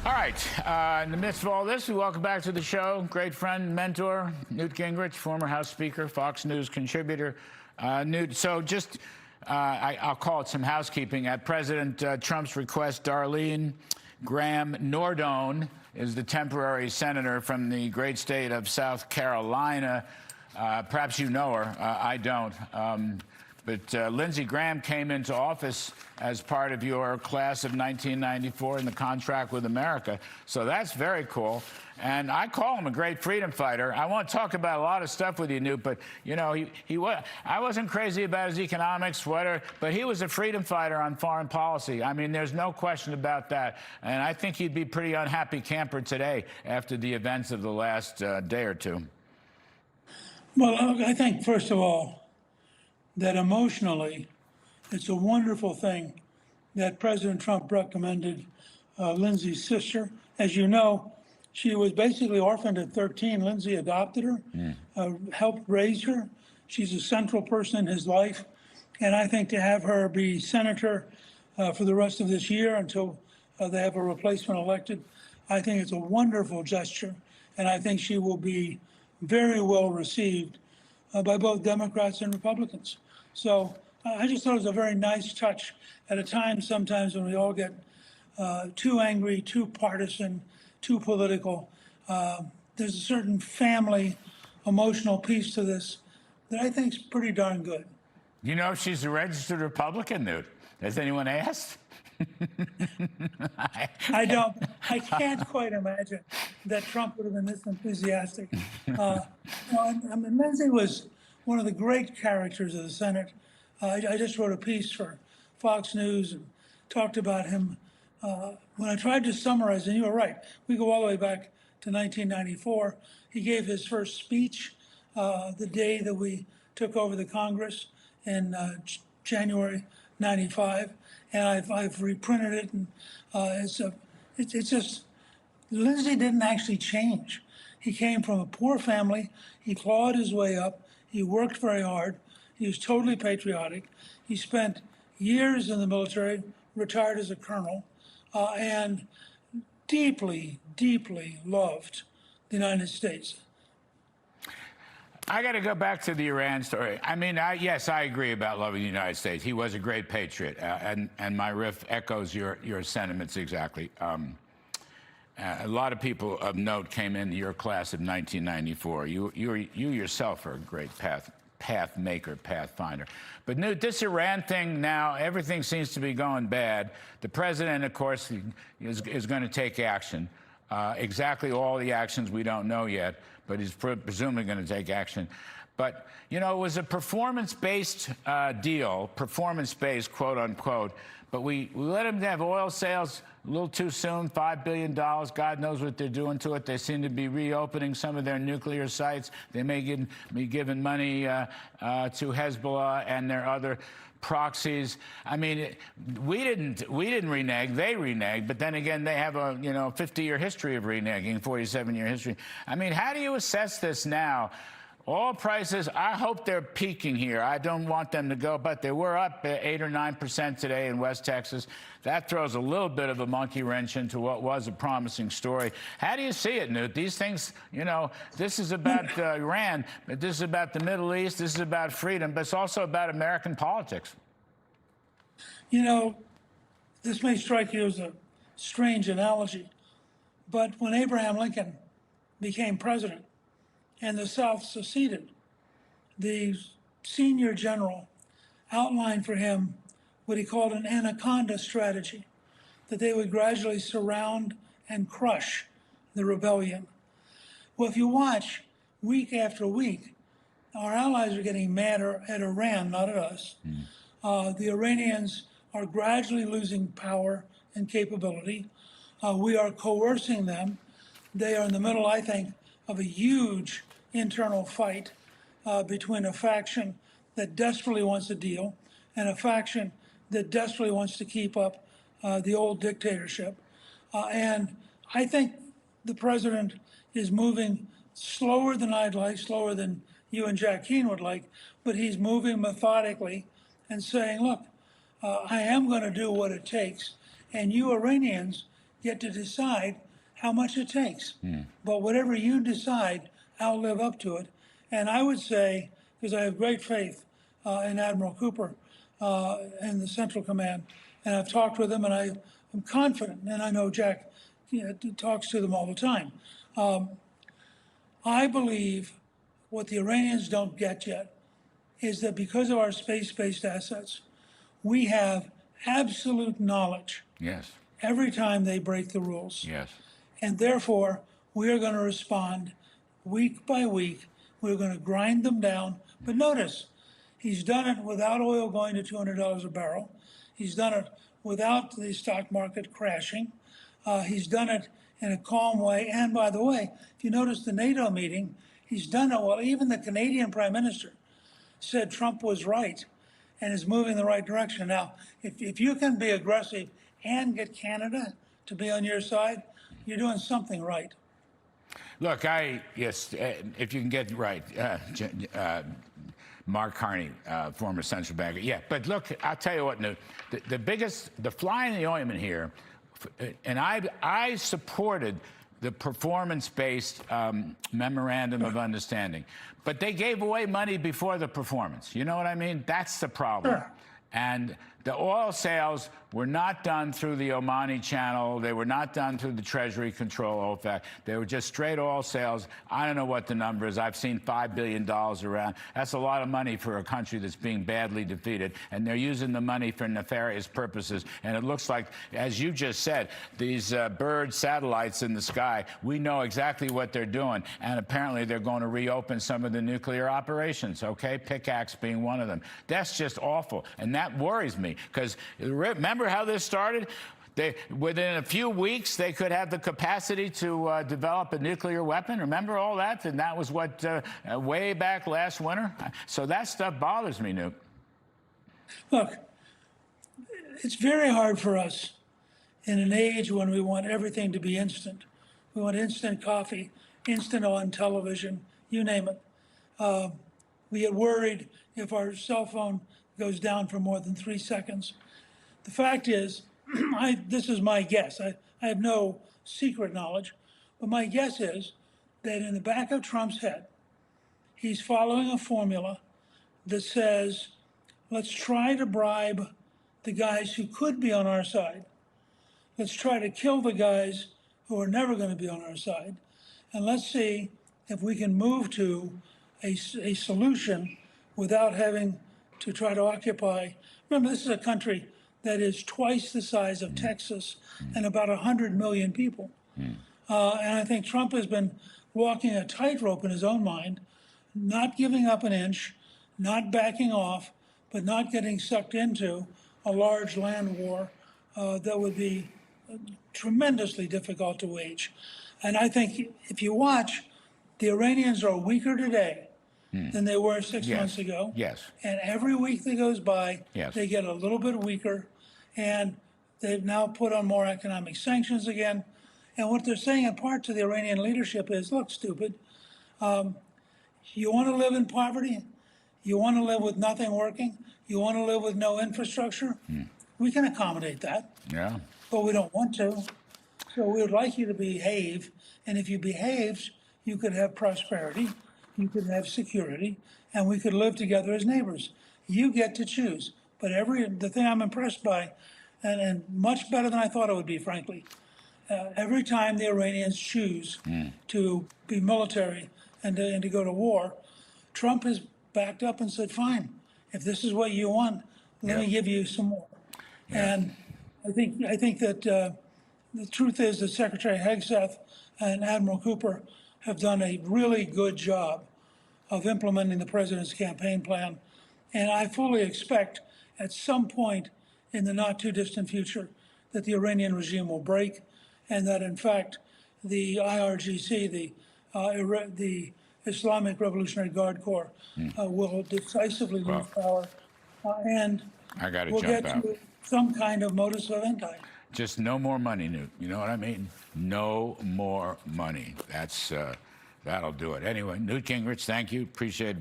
All right. In the midst of all this, we welcome back to the show great friend, mentor, Newt Gingrich, former House Speaker, Fox News contributor. Newt, so just, I'll call it some housekeeping. At President Trump's request, Darlene Graham Nordone is the temporary senator from the great state of South Carolina. Perhaps you know her. I don't. But Lindsey Graham came into office as part of your class of 1994 in the contract with America. So that's very cool. And I call him a great freedom fighter. I want to talk about a lot of stuff with you, Newt, but, you know, I wasn't crazy about his economics, whatever, but he was a freedom fighter on foreign policy. I mean, there's no question about that. And I think he'd be a pretty unhappy camper today after the events of the last day or two. Well, I think, first of all, that emotionally, it's a wonderful thing that President Trump recommended Lindsey's sister. As you know, she was basically orphaned at 13. Lindsey adopted her, helped raise her. She's a central person in his life. And I think to have her be senator for the rest of this year until they have a replacement elected, I think it's a wonderful gesture. And I think she will be very well received by both Democrats and Republicans. So I just thought it was a very nice touch at a time sometimes when we all get too angry, too partisan, too political. There's a certain family emotional piece to this that I think is pretty darn good. You know, she's a registered Republican, Newt. Has anyone asked? I don't. I can't quite imagine that Trump would have been this enthusiastic. I mean, Lindsey was one of the great characters of the Senate. I just wrote a piece for Fox News and talked about him. When I tried to summarize, and you were right, we go all the way back to 1994. He gave his first speech the day that we took over the Congress in January '95, and I've reprinted it. And it's just, Lindsey didn't actually change. He came from a poor family. He clawed his way up. He worked very hard. He was totally patriotic. He spent years in the military, retired as a colonel, and deeply, deeply loved the United States. I got to go back to the Iran story. I mean, yes, I agree about loving the United States. He was a great patriot, and my riff echoes your sentiments exactly. A lot of people of note came into your class of 1994. You yourself are a great path maker, pathfinder. But Newt, this Iran thing now, everything seems to be going bad. The president, of course, is going to take action. Exactly all the actions we don't know yet, but he's presumably going to take action. But, you know, it was a performance-based deal, performance-based, quote unquote, but we let him have oil sales a little too soon, $5 billion. God knows what they're doing to it. They seem to be reopening some of their nuclear sites. They may be giving money to Hezbollah and their other proxies. I mean, we didn't renege, they reneged, but then again, they have a 50-year history of reneging, 47-year history. I mean, how do you assess this now? Oil prices, I hope they're peaking here. I don't want them to go, but they were up 8 or 9% today in West Texas. That throws a little bit of a monkey wrench into what was a promising story. How do you see it, Newt? These things, you know, this is about Iran, but this is about the Middle East, this is about freedom, but it's also about American politics. You know, this may strike you as a strange analogy, but when Abraham Lincoln became president, and the South seceded, the senior general outlined for him what he called an anaconda strategy, that they would gradually surround and crush the rebellion. Well, if you watch week after week, our allies are getting madder at Iran, not at us. The Iranians are gradually losing power and capability. We are coercing them. They are in the middle, I think, of a huge internal fight between a faction that desperately wants a deal and a faction that desperately wants to keep up the old dictatorship. And I think the president is moving slower than I'd like, slower than you and Jack Keane would like, but he's moving methodically and saying, look, I am going to do what it takes. And you Iranians get to decide how much it takes. But whatever you decide, I'll live up to it. And I would say, because I have great faith in Admiral Cooper and the Central Command, and I've talked with him, and I'm confident, and I know Jack talks to them all the time. I believe what the Iranians don't get yet is that because of our space-based assets, we have absolute knowledge Yes. every time they break the rules. Yes. And therefore, we are going to respond week by week. We're going to grind them down. But notice, he's done it without oil going to $200 a barrel. He's done it without the stock market crashing. He's done it in a calm way. And by the way, if you notice the NATO meeting, he's done it well. Even the Canadian Prime Minister said Trump was right and is moving in the right direction. Now, if you can be aggressive and get Canada to be on your side, you're doing something right. Look, yes, if you can get right, Mark Carney, former central banker. Yeah, but look, I'll tell you what, Newt, the fly in the ointment here, and I supported the performance-based memorandum of understanding, but they gave away money before the performance. You know what I mean? That's the problem. Sure. And the oil sales were not done through the Omani channel. They were not done through the Treasury control OFAC. They were just straight oil sales. I don't know what the number is. I've seen $5 billion around. That's a lot of money for a country that's being badly defeated. And they're using the money for nefarious purposes. And it looks like, as you just said, these bird satellites in the sky, we know exactly what they're doing. And apparently they're going to reopen some of the nuclear operations, okay? Pickaxe being one of them. That's just awful. And that worries me, because remember how this started? Within a few weeks, they could have the capacity to develop a nuclear weapon. Remember all that? And that was what, way back last winter? So that stuff bothers me, Newt. Look, it's very hard for us in an age when we want everything to be instant. We want instant coffee, instant on television, you name it. We get worried if our cell phone goes down for more than 3 seconds. The fact is, this is my guess. I have no secret knowledge, but my guess is that in the back of Trump's head, he's following a formula that says, let's try to bribe the guys who could be on our side. Let's try to kill the guys who are never going to be on our side. And let's see if we can move to a solution without having to try to occupy. Remember, this is a country that is twice the size of Texas and about 100 million people. And I think Trump has been walking a tightrope in his own mind, not giving up an inch, not backing off, but not getting sucked into a large land war that would be tremendously difficult to wage. And I think if you watch, the Iranians are weaker today than they were 6 months ago. Yes. And every week that goes by, Yes. they get a little bit weaker. And they've now put on more economic sanctions again. And what they're saying in part to the Iranian leadership is, look, stupid, you want to live in poverty? You want to live with nothing working? You want to live with no infrastructure? We can accommodate that. Yeah. But we don't want to. So we would like you to behave. And if you behaved, you could have prosperity, you could have security, and we could live together as neighbors. You get to choose. But the thing I'm impressed by, and much better than I thought it would be, frankly, every time the Iranians choose to be military and to go to war, Trump has backed up and said, fine, if this is what you want, let me give you some more. And I think that the truth is that Secretary Hegseth and Admiral Cooper have done a really good job of implementing the president's campaign plan. And I fully expect at some point in the not too distant future that the Iranian regime will break, and that in fact the IRGC, the Islamic Revolutionary Guard Corps, will decisively lose power, and I gotta we'll jump get out. to some kind of modus vivendi. Just no more money, Newt. You know what I mean? No more money. That'll do it. Anyway, Newt Gingrich, thank you. Appreciate it.